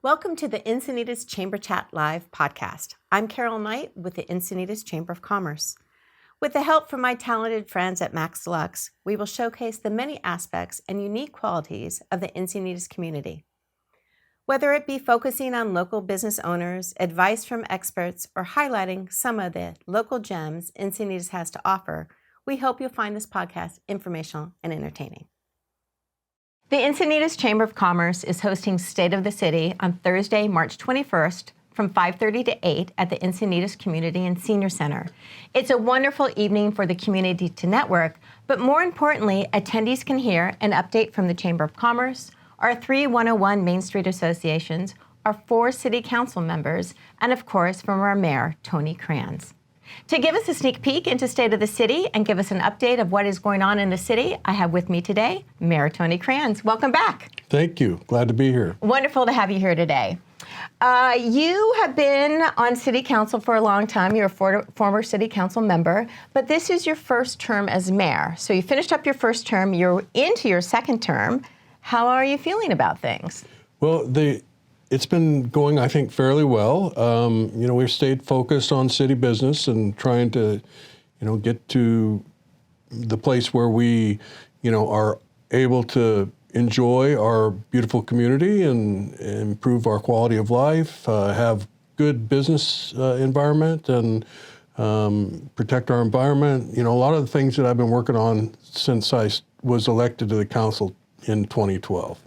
Welcome to the Encinitas Chamber Chat Live podcast. I'm Carol Knight with the Encinitas Chamber of Commerce. With the help from my talented friends at Max Deluxe, we will showcase the many aspects and unique qualities of the Encinitas community. Whether it be focusing on local business owners, advice from experts, or highlighting some of the local gems Encinitas has to offer, we hope you'll find this podcast informational and entertaining. The Encinitas Chamber of Commerce is hosting State of the City on Thursday, March 21st from 5:30 to 8 at the Encinitas Community and Senior Center. It's a wonderful evening for the community to network, but more importantly, attendees can hear an update from the Chamber of Commerce, our 3 101 Main Street associations, our 4 city council members, and of course from our Mayor, Tony Kranz. To give us a sneak peek into State of the City and give us an update of what is going on in the city, I have with me today Mayor Tony Kranz. Welcome back. Thank you. Glad to be here. Wonderful to have you here today. You have been on City Council for a long time. You're a former City Council member, but this is your first term as mayor. So you finished up your first term. You're into your second term. How are you feeling about things? Well, it's been going, I think, fairly well. We've stayed focused on city business and trying to, get to the place where we, are able to enjoy our beautiful community and improve our quality of life, have good business environment, and protect our environment. A lot of the things that I've been working on since I was elected to the council in 2012.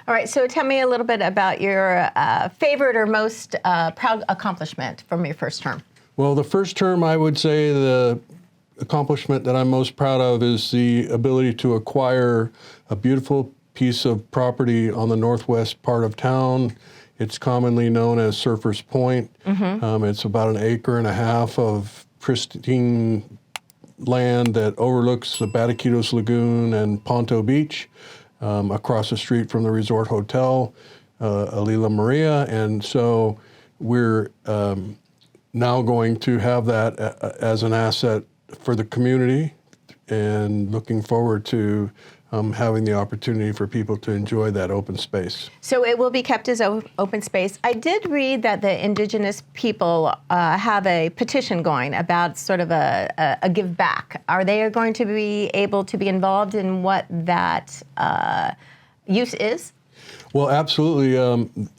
All right, so tell me a little bit about your favorite or most proud accomplishment from your first term. Well, the first term, I would say the accomplishment that I'm most proud of is the ability to acquire a beautiful piece of property on the northwest part of town. It's commonly known as Surfers Point. Mm-hmm. It's about 1.5 acres of pristine land that overlooks the Bataquitos Lagoon and Ponto Beach. Across the street from the resort hotel, Alila Maria. And so we're now going to have that as an asset for the community and looking forward to having the opportunity for people to enjoy that open space. So it will be kept as open space. I did read that the indigenous people have a petition going about sort of a give back. Are they going to be able to be involved in what that use is? Well, absolutely.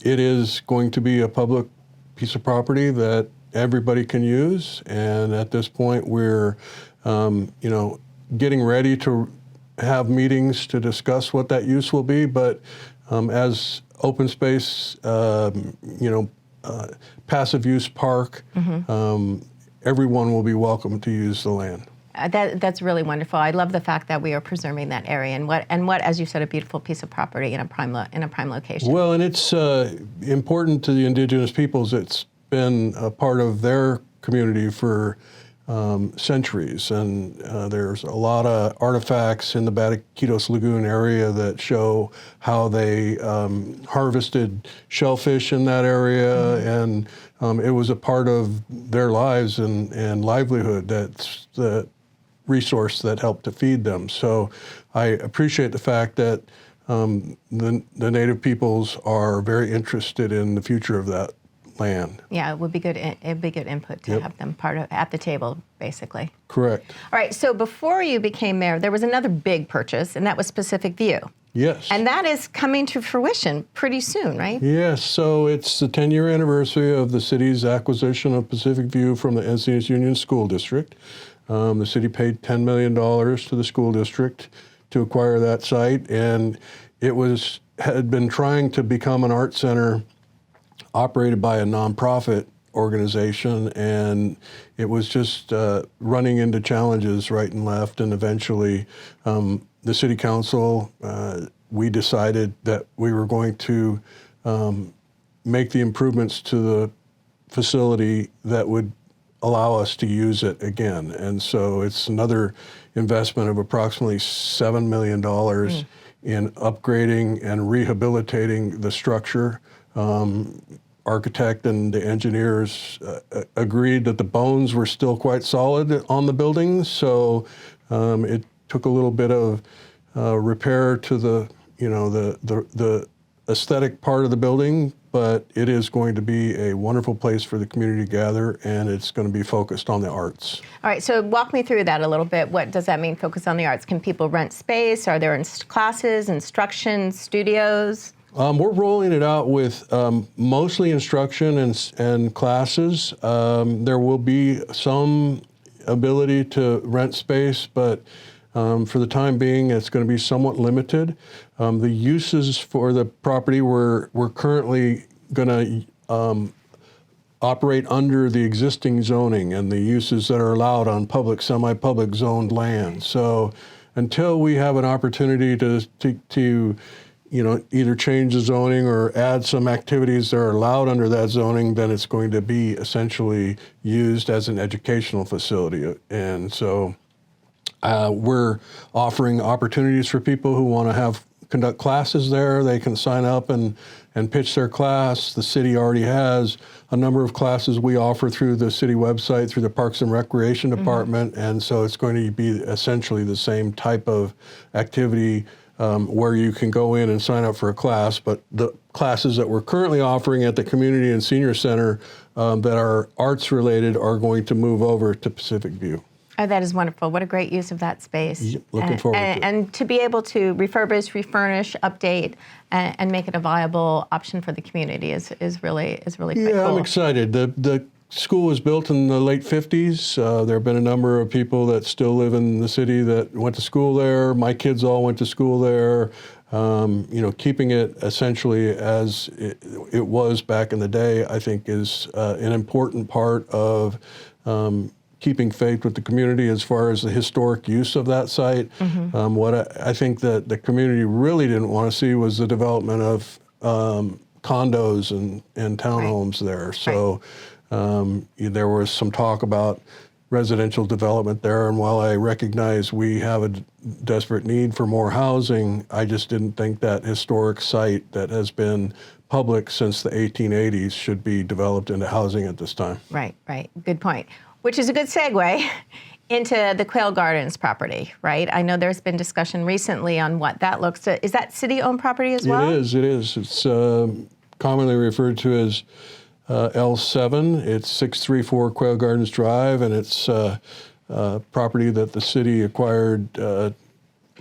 It is going to be a public piece of property that everybody can use. And at this point, we're, getting ready to have meetings to discuss what that use will be, but as open space, passive use park, mm-hmm. Everyone will be welcome to use the land. That's really wonderful. I love the fact that we are preserving that area and what, as you said, a beautiful piece of property in a prime location. Well, and it's important to the indigenous peoples. It's been a part of their community for centuries, and there's a lot of artifacts in the Bataquitos Lagoon area that show how they harvested shellfish in that area, mm-hmm. and it was a part of their lives and livelihood. That's the resource that helped to feed them. So I appreciate the fact that the Native peoples are very interested in the future of that land. Yeah, it would be good. It'd be good input to have them at the table, basically. Correct. All right. So before you became mayor, there was another big purchase, and that was Pacific View. Yes. And that is coming to fruition pretty soon, right? Yes. So it's the 10-year anniversary of the city's acquisition of Pacific View from the Encinitas Union School District. The city paid $10 million to the school district to acquire that site, and it had been trying to become an art center operated by a nonprofit organization, and it was just running into challenges right and left, and eventually the city council, we decided that we were going to make the improvements to the facility that would allow us to use it again. And so it's another investment of approximately $7 million in upgrading and rehabilitating the structure. Architect and the engineers agreed that the bones were still quite solid on the building, so it took a little bit of repair to the aesthetic part of the building, but it is going to be a wonderful place for the community to gather, and it's going to be focused on the arts. All right, so walk me through that a little bit. What does that mean, focus on the arts? Can people rent space? Are there classes, instruction, studios? We're rolling it out with mostly instruction and classes. There will be some ability to rent space, but for the time being, it's going to be somewhat limited. The uses for the property, we're currently going to operate under the existing zoning and the uses that are allowed on public, semi-public zoned land. So until we have an opportunity to either change the zoning or add some activities that are allowed under that zoning, then it's going to be essentially used as an educational facility. And so we're offering opportunities for people who want to conduct classes there. They can sign up and pitch their class. The city already has a number of classes we offer through the city website, through the Parks and Recreation Department, and so it's going to be essentially the same type of activity where you can go in and sign up for a class, but the classes that we're currently offering at the Community and Senior Center that are arts related are going to move over to Pacific View. Oh, that is wonderful. What a great use of that space. Looking forward to it. And to be able to refurbish, refurnish, update, and make it a viable option for the community is really quite cool. Yeah, I'm excited. The school was built in the late 50s. There have been a number of people that still live in the city that went to school there. My kids all went to school there. Keeping it essentially as it was back in the day, I think is an important part of keeping faith with the community as far as the historic use of that site. What I think that the community really didn't want to see was the development of condos and townhomes there. So there was some talk about residential development there, and while I recognize we have a desperate need for more housing, I just didn't think that historic site that has been public since the 1880s should be developed into housing at this time. Right. Good point. Which is a good segue into the Quail Gardens property, right? I know there's been discussion recently on what that looks like. Is that city-owned property as well? It is. It's commonly referred to as L7. It's 634 Quail Gardens Drive, and it's property that the city acquired a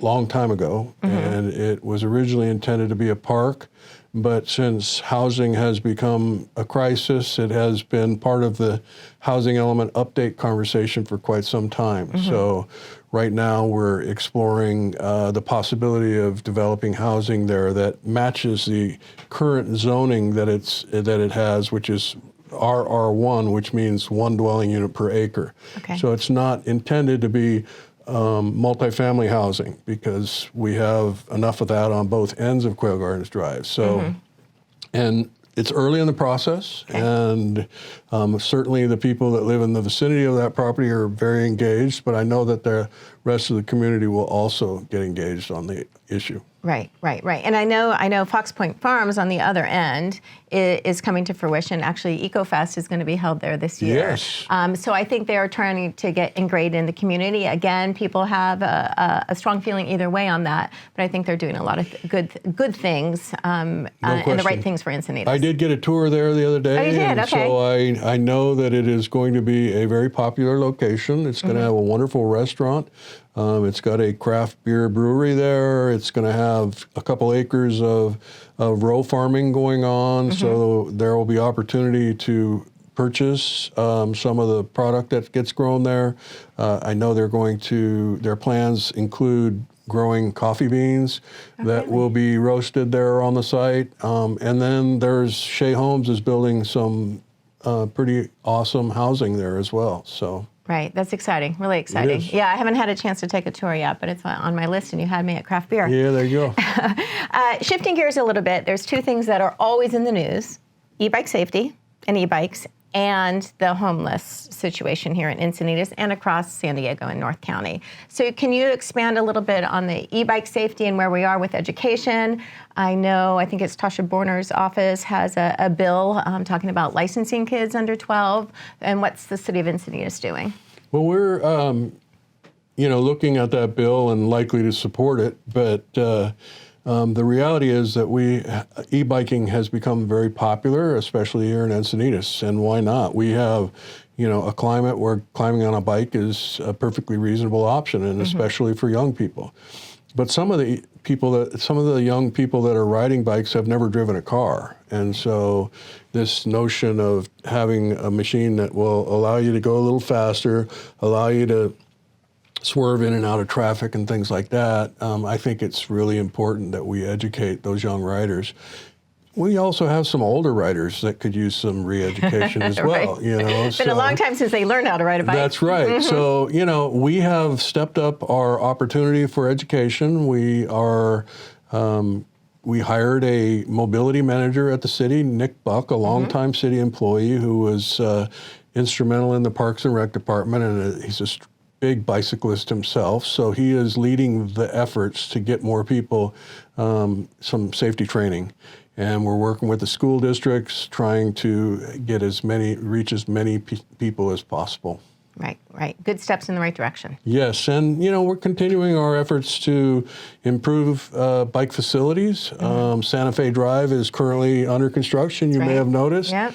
long time ago. And it was originally intended to be a park, but since housing has become a crisis, it has been part of the housing element update conversation for quite some time. So right now we're exploring the possibility of developing housing there that matches the current zoning that it has, which is RR1, which means one dwelling unit per acre. Okay. So it's not intended to be multifamily housing because we have enough of that on both ends of Quail Gardens Drive. So, and it's early in the process, and certainly the people that live in the vicinity of that property are very engaged, but I know that the rest of the community will also get engaged on the issue. Right. And I know Fox Point Farms on the other end is coming to fruition. Actually, EcoFest is going to be held there this year. Yes. So I think they are trying to get ingrained in the community. Again, people have a strong feeling either way on that, but I think they're doing a lot of good things and the right things for Encinitas. I did get a tour there the other day. Oh, you did? And okay. So I know that it is going to be a very popular location. It's going to have a wonderful restaurant. It's got a craft beer brewery there. It's going to have a couple acres of row farming going on, so there will be opportunity to purchase some of the product that gets grown there. I know their plans include growing coffee beans that will be roasted there on the site. And then there's Shea Homes is building some pretty awesome housing there as well. So. Right, that's exciting, really exciting. Yeah, I haven't had a chance to take a tour yet, but it's on my list, and you had me at craft beer. Yeah, there you go. Shifting gears a little bit, there's two things that are always in the news: e-bike safety and e-bikes, and the homeless situation here in Encinitas and across San Diego and North County. So can you expand a little bit on the e-bike safety and where we are with education? I think it's Tasha Borner's office has a bill talking about licensing kids under 12, and what's the city of Encinitas doing? Well, we're looking at that bill and likely to support it, but The reality is that e-biking has become very popular, especially here in Encinitas, and why not? We have, a climate where climbing on a bike is a perfectly reasonable option, and especially for young people. But some of the young people that are riding bikes have never driven a car, and so this notion of having a machine that will allow you to go a little faster, allow you to swerve in and out of traffic and things like that, I think it's really important that we educate those young riders. We also have some older riders that could use some re-education as well. Right. It's been a long time since they learned how to ride a bike. That's right. So, we have stepped up our opportunity for education. We hired a mobility manager at the city, Nick Buck, a longtime city employee who was instrumental in the Parks and Rec department, and he's a big bicyclist himself. So he is leading the efforts to get more people some safety training. And we're working with the school districts, trying to reach as many people as possible. Right. Good steps in the right direction. Yes, and we're continuing our efforts to improve bike facilities. Santa Fe Drive is currently under construction. You may have noticed. Yep.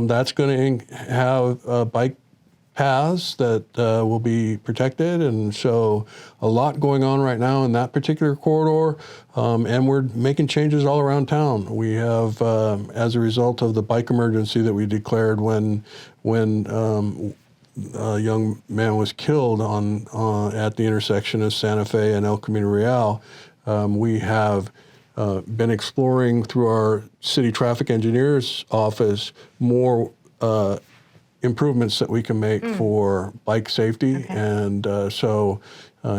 That's going to have bike paths that will be protected, and so a lot going on right now in that particular corridor, and we're making changes all around town. We have, as a result of the bike emergency that we declared when a young man was killed at the intersection of Santa Fe and El Camino Real, we have been exploring through our city traffic engineer's office more improvements that we can make for bike safety. Okay. And so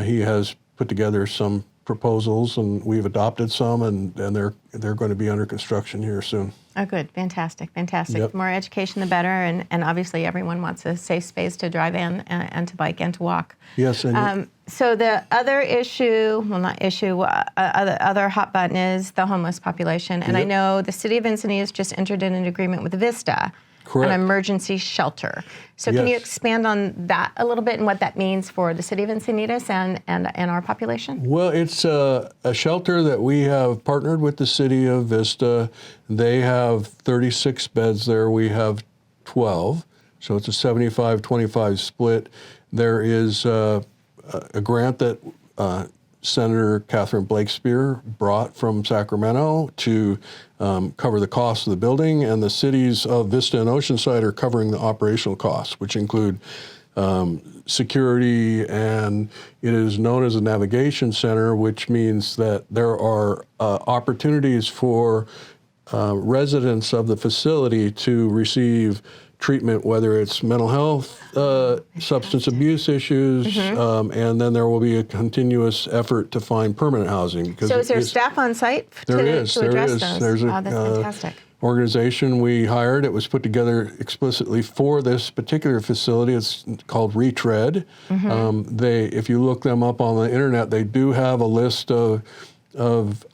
he has put together some proposals, and we've adopted some, and they're going to be under construction here soon. Oh, good. Fantastic. Yep. The more education, the better. And obviously everyone wants a safe space to drive in and to bike and to walk. Yes. And so the other other hot button is the homeless population. And I know the city of Encinitas just entered in an agreement with Vista. Correct. An emergency shelter. So can you expand on that a little bit and what that means for the city of Encinitas and our population? Well, it's a shelter that we have partnered with the city of Vista. They have 36 beds there. We have 12. So it's a 75-25 split. There is a grant that Senator Catherine Blakespear brought from Sacramento to cover the cost of the building, and the cities of Vista and Oceanside are covering the operational costs, which include security, and it is known as a navigation center, which means that there are opportunities for residents of the facility to receive treatment, whether it's mental health, substance abuse issues, and then there will be a continuous effort to find permanent housing. So is there staff on site to address those? There's that's fantastic. Organization we hired. It was put together explicitly for this particular facility. It's called Retread. If you look them up on the internet, they do have a list of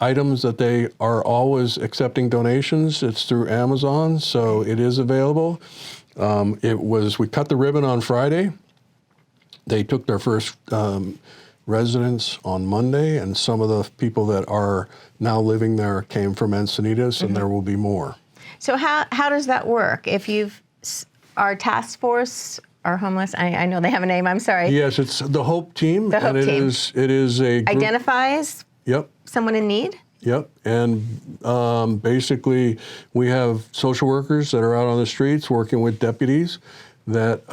items that they are always accepting donations. It's through Amazon, so it is available. We cut the ribbon on Friday. They took their first residents on Monday, and some of the people that are now living there came from Encinitas, and there will be more. So how does that work? If our task force are homeless, I know they have a name, I'm sorry. Yes, it's the Hope Team. The Hope Team. It is a group. Identifies someone in need? Yep, and basically we have social workers that are out on the streets working with deputies that,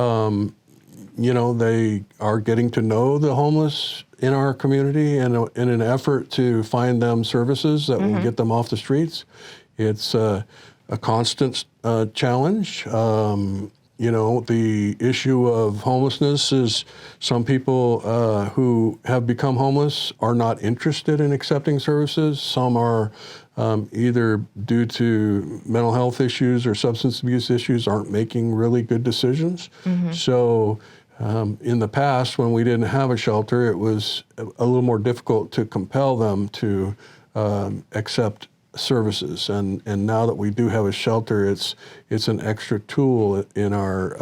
they are getting to know the homeless in our community and in an effort to find them services that will get them off the streets. It's a constant challenge. The issue of homelessness is some people who have become homeless are not interested in accepting services. Some are either due to mental health issues or substance abuse issues aren't making really good decisions. So in the past, when we didn't have a shelter, it was a little more difficult to compel them to accept services, and now that we do have a shelter, it's an extra tool in our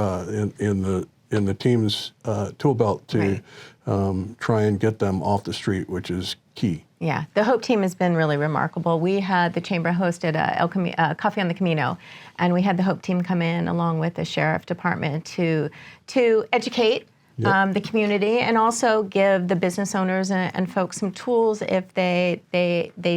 in the team's tool belt to try and get them off the street, which is key. Yeah, the Hope team has been really remarkable. We had the chamber hosted a Coffee on the Camino, and we had the Hope team come in along with the sheriff department to educate the community and also give the business owners and folks some tools if they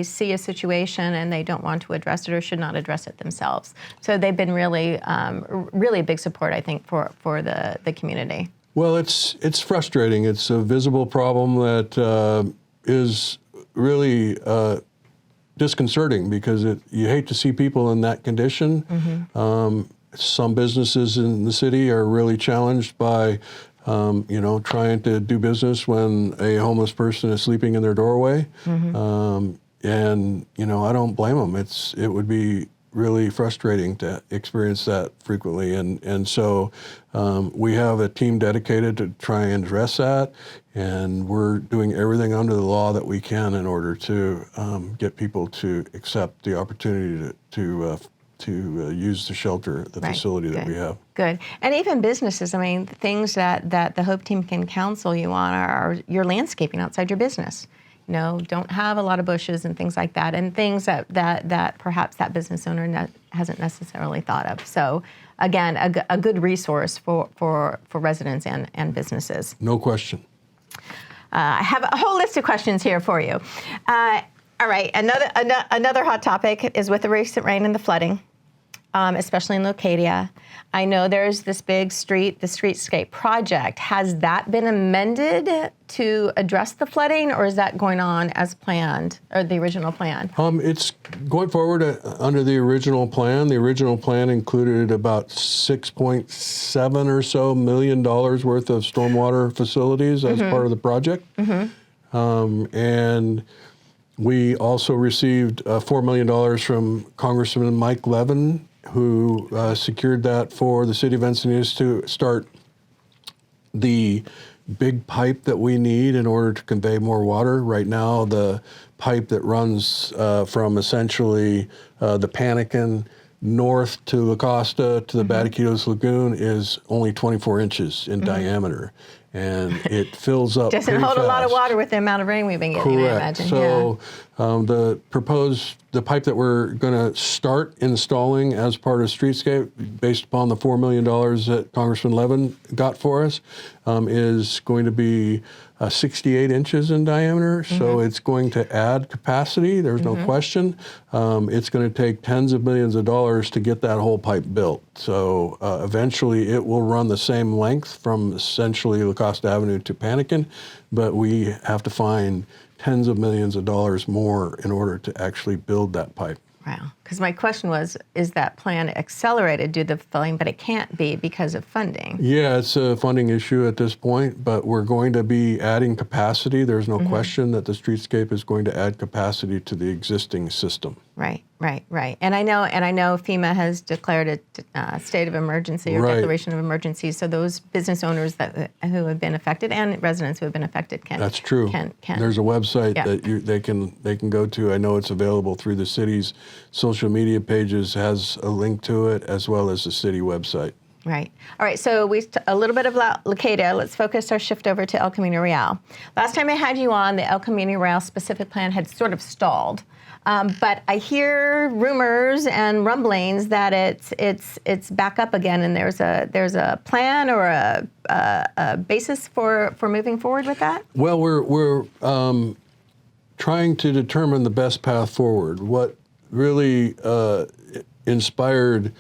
see a situation and they don't want to address it or should not address it themselves. So they've been really a big support, I think, for the community. Well, it's frustrating. It's a visible problem that is really disconcerting because you hate to see people in that condition. Some businesses in the city are really challenged by trying to do business when a homeless person is sleeping in their doorway. And, I don't blame them. It would be really frustrating to experience that frequently. And so we have a team dedicated to try and address that. And we're doing everything under the law that we can in order to get people to accept the opportunity to use the shelter, the facility that we have. Good. And even businesses, I mean, things that the Hope team can counsel you on are your landscaping outside your business. Don't have a lot of bushes and things like that, and things that perhaps that business owner hasn't necessarily thought of. So, again, a good resource for residents and businesses. No question. I have a whole list of questions here for you. All right, another hot topic is with the recent rain and the flooding, especially in Leucadia. I know there's this big the streetscape project. Has that been amended to address the flooding, or is that going on as planned, or the original plan? It's going forward under the original plan. The original plan included about $6.7 or so million worth of stormwater facilities as part of the project. And we also received $4 million from Congressman Mike Levin, who secured that for the city of Encinitas to start the big pipe that we need in order to convey more water. Right now, the pipe that runs from essentially the Panican north to La Costa to the Batiquitos Lagoon is only 24 inches in diameter. And it fills up Doesn't hold fast. a lot of water with the amount of rain we've been getting, Correct. I imagine. So the pipe that we're going to start installing as part of Streetscape, based upon the $4 million that Congressman Levin got for us, is going to be 68 inches in diameter. So it's going to add capacity. There's no question. It's going to take tens of millions of dollars to get that whole pipe built. So eventually it will run the same length from essentially La Costa Avenue to Panican, but we have to find tens of millions of dollars more in order to actually build that pipe. Wow. Because my question was, is that plan accelerated due to the flooding? But it can't be because of funding. Yeah, it's a funding issue at this point, but we're going to be adding capacity. There's no question that the Streetscape is going to add capacity to the existing system. Right. And I know FEMA has declared a state of emergency or declaration of emergency. So those business owners who have been affected and residents who have been affected can. That's true. Can. There's a website that they can go to. I know it's available through the city's social media pages. Has a link to it as well as the city website. Right. All right. So a little bit of Leucadia. Let's focus our shift over to El Camino Real. Last time I had you on, the El Camino Real specific plan had sort of stalled. But I hear rumors and rumblings that it's back up again, and there's a plan or a basis for moving forward with that. Well, we're trying to determine the best path forward. What really inspired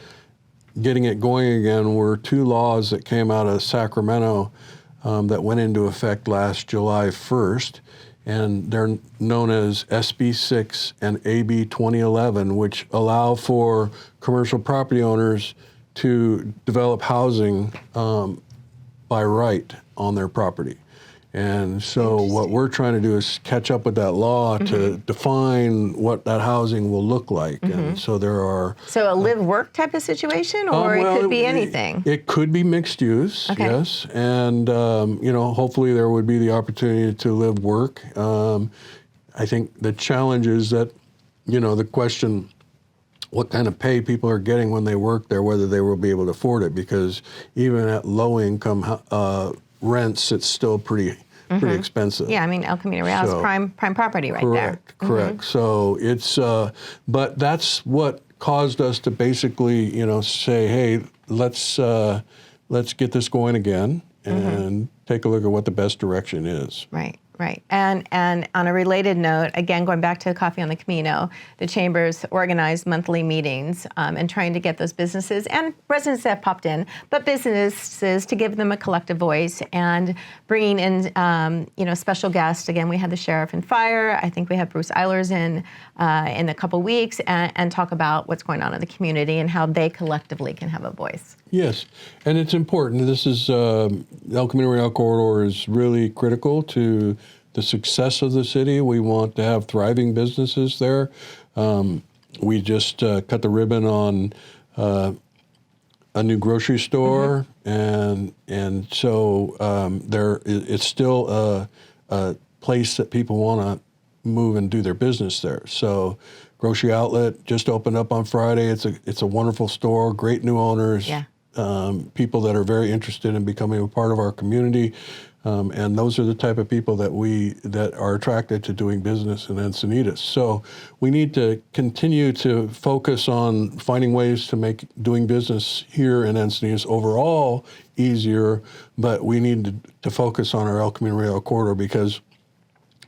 getting it going again were two laws that came out of Sacramento that went into effect last July 1st. And they're known as SB 6 and AB 2011, which allow for commercial property owners to develop housing by right on their property. And so what we're trying to do is catch up with that law to define what that housing will look like. And so there are... So a live-work type of situation, or it could be anything? It could be mixed use, yes. And, hopefully there would be the opportunity to live, work. I think the challenge is that, the question, what kind of pay people are getting when they work there, whether they will be able to afford it, because even at low income rents, it's still pretty pretty expensive. Yeah, I mean, El Camino Real is prime property right there. Correct. So it's, but that's what caused us to basically, say, hey, let's get this going again and take a look at what the best direction is. Right. And on a related note, again, going back to Coffee on the Camino, the Chamber's organized monthly meetings and trying to get those businesses and residents that have popped in, but businesses to give them a collective voice and bringing in, special guests. Again, we had the Sheriff and Fire. I think we have Bruce Eilers in a couple weeks and talk about what's going on in the community and how they collectively can have a voice. Yes, and it's important. This is, El Camino Real Corridor is really critical to the success of the city. We want to have thriving businesses there. We just cut the ribbon on a new grocery store, and so it's still a place that people want to move and do their business there. So Grocery Outlet just opened up on Friday. It's a wonderful store, great new owners. Yeah. People that are very interested in becoming a part of our community, and those are the type of people that are attracted to doing business in Encinitas. So we need to continue to focus on finding ways to make doing business here in Encinitas overall easier, but we need to focus on our El Camino Real Corridor because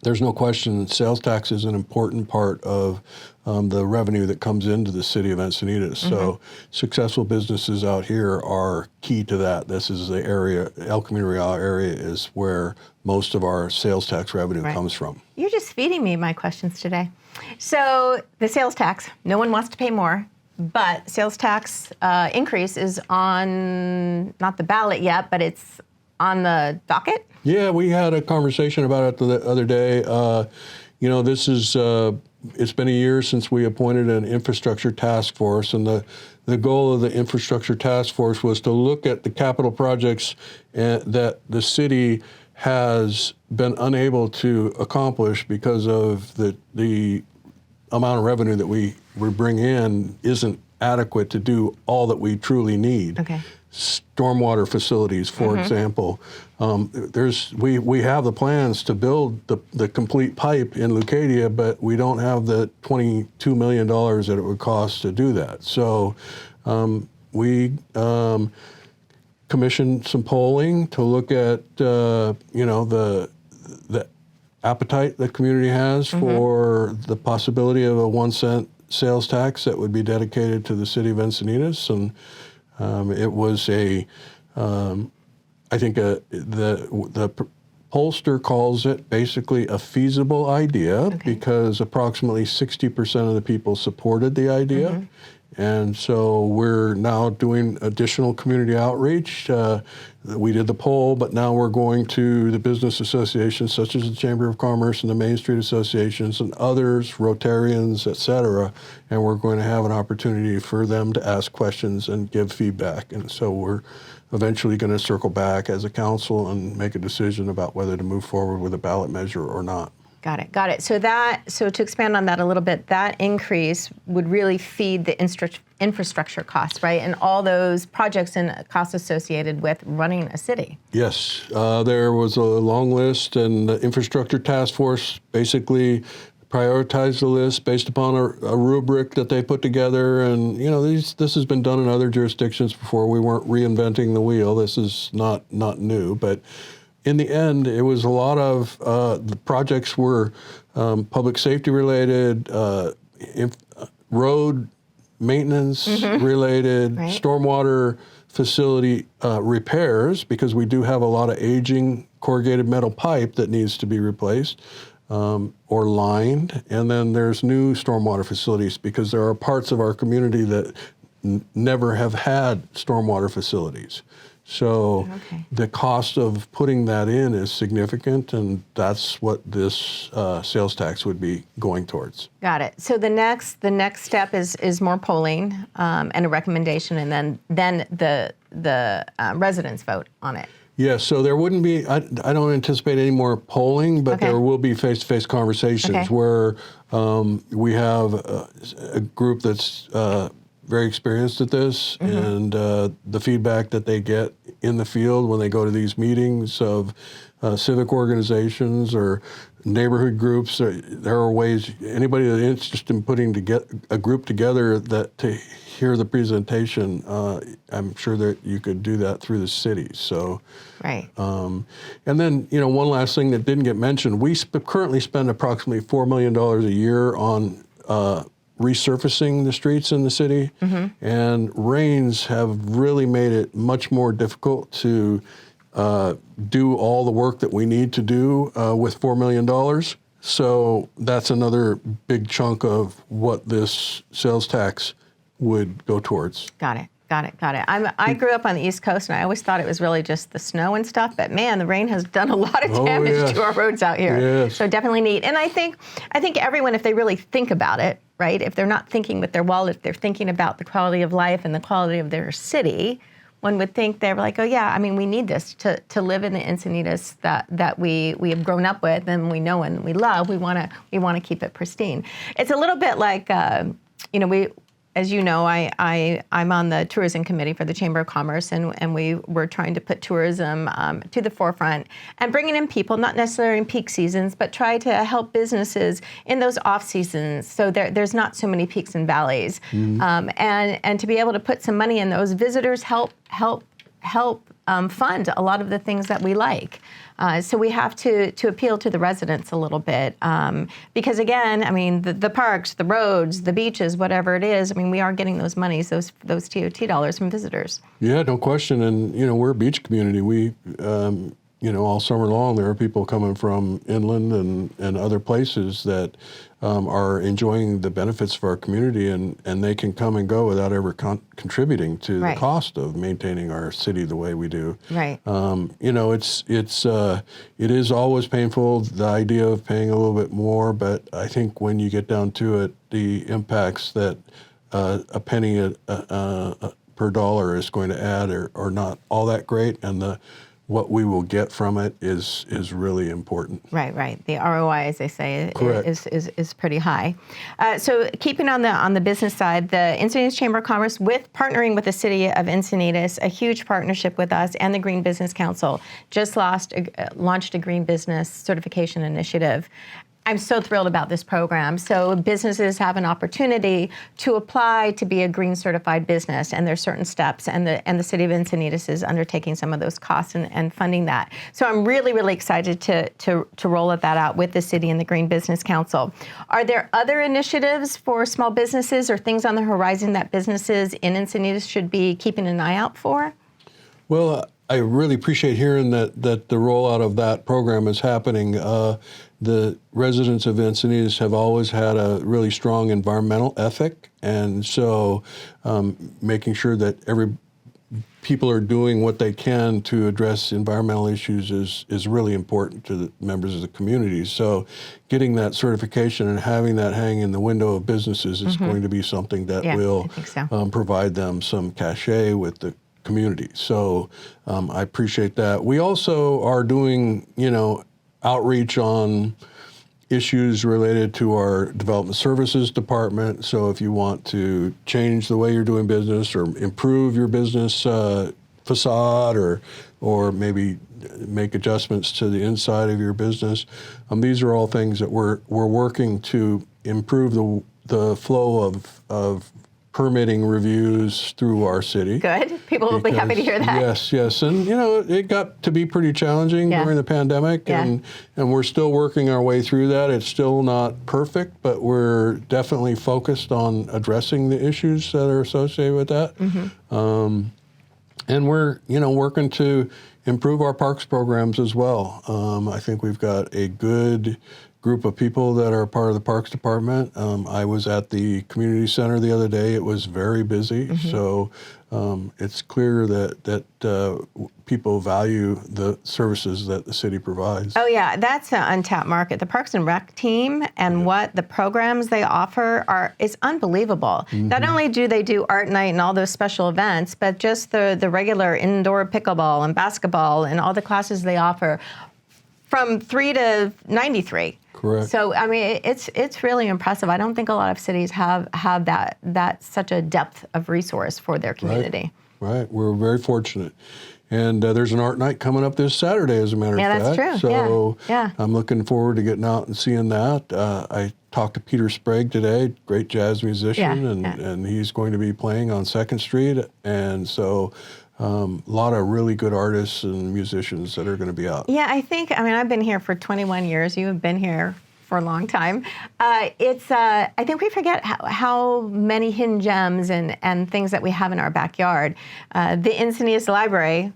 there's no question that sales tax is an important part of the revenue that comes into the city of Encinitas. So successful businesses out here are key to that. This is the area, El Camino Real area is where most of our sales tax revenue comes from. You're just feeding me my questions today. So the sales tax, no one wants to pay more, but sales tax increase is on, not the ballot yet, but it's on the docket? Yeah, we had a conversation about it the other day. This is, it's been a year since we appointed an infrastructure task force, and the goal of the infrastructure task force was to look at the capital projects that the city has been unable to accomplish because of the amount of revenue that we bring in isn't adequate to do all that we truly need. Okay. Stormwater facilities, for example. We have the plans to build the complete pipe in Leucadia, but we don't have the $22 million that it would cost to do that. So we commissioned some polling to look at the appetite the community has for the possibility of a 1 cent sales tax that would be dedicated to the city of Encinitas, and it was I think the pollster calls it basically a feasible idea because approximately 60% of the people supported the idea. And so we're now doing additional community outreach. We did the poll, but now we're going to the business associations such as the Chamber of Commerce and the Main Street Associations and others, Rotarians, et cetera, and we're going to have an opportunity for them to ask questions and give feedback. And so we're eventually going to circle back as a council and make a decision about whether to move forward with a ballot measure or not. Got it. So to expand on that a little bit, that increase would really feed the infrastructure costs, right? And all those projects and costs associated with running a city. Yes, there was a long list, and the infrastructure task force basically prioritized the list based upon a rubric that they put together. And this has been done in other jurisdictions before. We weren't reinventing the wheel. This is not new, but in the end, it was a lot of the projects were public safety related, road maintenance related, stormwater facility repairs, because we do have a lot of aging corrugated metal pipe that needs to be replaced or lined. And then there's new stormwater facilities because there are parts of our community that never have had stormwater facilities. So the cost of putting that in is significant, and that's what this sales tax would be going towards. Got it. So the next step is more polling and a recommendation, and then the residents vote on it. Yeah, so there wouldn't be, I don't anticipate any more polling, but there will be face-to-face conversations where we have a group that's very experienced at this, and the feedback that they get in the field when they go to these meetings of civic organizations or neighborhood groups. There are ways, anybody that's interested in putting a group together that to hear the presentation, I'm sure that you could do that through the city. So, right. And then, one last thing that didn't get mentioned, we currently spend approximately $4 million a year on resurfacing the streets in the city, and rains have really made it much more difficult to do all the work that we need to do with $4 million. So that's another big chunk of what this sales tax would go towards. Got it. I grew up on the East Coast, and I always thought it was really just the snow and stuff. But man, the rain has done a lot of damage to our roads out here. Yes. So definitely neat. And I think everyone, if they really think about it, right? If they're not thinking with their wallet, if they're thinking about the quality of life and the quality of their city, one would think they're like, oh yeah, I mean, we need this to live in the Encinitas that we have grown up with and we know and we love. We want to keep it pristine. It's a little bit like as you know, I'm on the tourism committee for the Chamber of Commerce, and we were trying to put tourism to the forefront and bringing in people, not necessarily in peak seasons, but try to help businesses in those off seasons so there's not so many peaks and valleys. And to be able to put some money in those, visitors help fund a lot of the things that we like. So we have to appeal to the residents a little bit because, again, I mean, the parks, the roads, the beaches, whatever it is, I mean, we are getting those monies, those TOT dollars from visitors. Yeah, no question. And, we're a beach community. We, all summer long, there are people coming from inland and other places that are enjoying the benefits of our community, and they can come and go without ever contributing to the cost of maintaining our city the way we do. Right. It is always painful, the idea of paying a little bit more, but I think when you get down to it, the impacts that a penny per dollar is going to add are not all that great, and what we will get from it is really important. Right. The ROI, as they say, is pretty high. So keeping on the business side, the Encinitas Chamber of Commerce, partnering with the City of Encinitas, a huge partnership with us and the Green Business Council, just launched a Green Business Certification Initiative. I'm so thrilled about this program. So businesses have an opportunity to apply to be a green certified business, and there's certain steps, and the City of Encinitas is undertaking some of those costs and funding that. So I'm really, really excited to roll that out with the city and the Green Business Council. Are there other initiatives for small businesses or things on the horizon that businesses in Encinitas should be keeping an eye out for? Well, I really appreciate hearing that the rollout of that program is happening. The residents of Encinitas have always had a really strong environmental ethic, and so making sure that people are doing what they can to address environmental issues is really important to the members of the community. So getting that certification and having that hang in the window of businesses is going to be something that will provide them some cachet with the community. So I appreciate that. We also are doing, outreach on issues related to our development services department. So if you want to change the way you're doing business or improve your business facade or maybe make adjustments to the inside of your business, these are all things that we're working to improve the flow of permitting reviews through our city. Good. People will be happy to hear that. Yes. And, it got to be pretty challenging during the pandemic, and we're still working our way through that. It's still not perfect, but we're definitely focused on addressing the issues that are associated with that. And we're, working to improve our parks programs as well. I think we've got a good group of people that are part of the Parks Department. I was at the community center the other day. It was very busy, so it's clear that people value the services that the city provides. Oh yeah, that's an untapped market. The Parks and Rec team and what the programs they offer is unbelievable. Not only do they do art night and all those special events, but just the regular indoor pickleball and basketball and all the classes they offer from 3 to 93. Correct. So I mean, it's really impressive. I don't think a lot of cities have that such a depth of resource for their community. Right. We're very fortunate. And there's an art night coming up this Saturday, as a matter of fact. That's true. So yeah. I'm looking forward to getting out and seeing that. I talked to Peter Sprague today, great jazz musician, and he's going to be playing on 2nd Street. And so a lot of really good artists and musicians that are going to be out. Yeah, I mean, I've been here for 21 years. You have been here for a long time. I think we forget how many hidden gems and things that we have in our backyard. The Encinitas Library,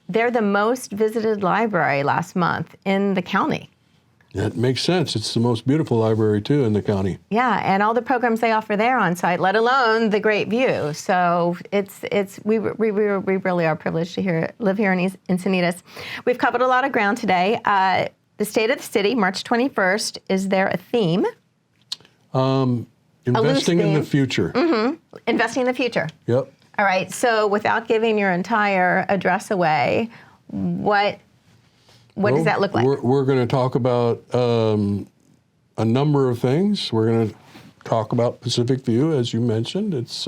they're the most visited library last month in the county. That makes sense. It's the most beautiful library, too, in the county. Yeah, and all the programs they offer there on site, let alone the great view. So we really are privileged to live here in Encinitas. We've covered a lot of ground today. The State of the City, March 21st. Is there a theme? Investing in the future. Mm-hmm. Investing in the future. Yep. All right. So without giving your entire address away, what does that look like? We're going to talk about a number of things. We're going to talk about Pacific View, as you mentioned. It's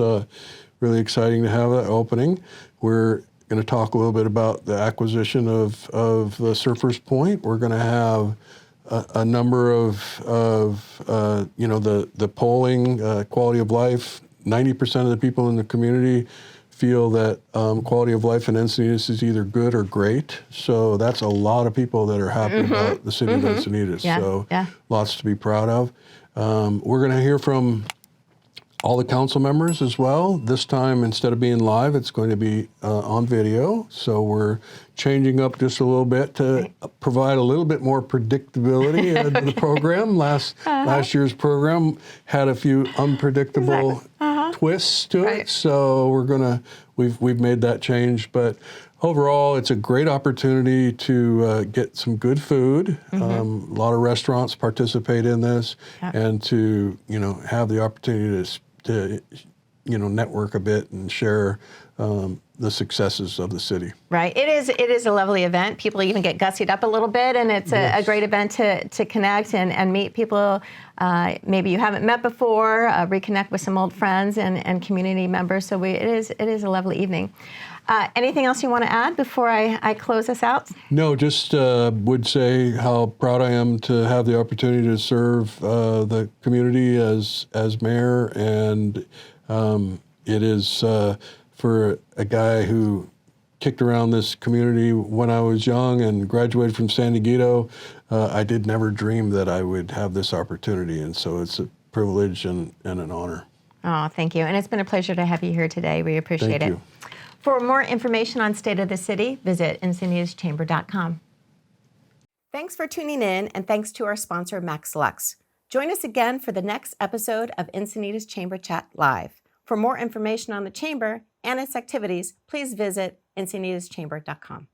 really exciting to have that opening. We're going to talk a little bit about the acquisition of the Surfers Point. We're going to have a number of the polling, quality of life. 90% of the people in the community feel that quality of life in Encinitas is either good or great. So that's a lot of people that are happy about the city of Encinitas. Yeah, so yeah. Lots to be proud of. We're going to hear from all the council members as well. This time, instead of being live, it's going to be on video. So we're changing up just a little bit to provide a little bit more predictability to the program. Last year's program had a few unpredictable twists to it. So we've made that change. But overall, it's a great opportunity to get some good food. A lot of restaurants participate in this, and to have the opportunity to network a bit and share the successes of the city. Right. It is a lovely event. People even get gussied up a little bit, and it's a great event to connect and meet people maybe you haven't met before, reconnect with some old friends and community members. So it is a lovely evening. Anything else you want to add before I close us out? No, just would say how proud I am to have the opportunity to serve the community as mayor, and it is for a guy who kicked around this community when I was young and graduated from San Diego. I did never dream that I would have this opportunity, and so it's a privilege and an honor. Oh, thank you. And it's been a pleasure to have you here today. We appreciate Thank it. you. For more information on State of the City, visit EncinitasChamber.com. Thanks for tuning in, and thanks to our sponsor, Max Lux. Join us again for the next episode of Encinitas Chamber Chat Live. For more information on the Chamber and its activities, please visit EncinitasChamber.com.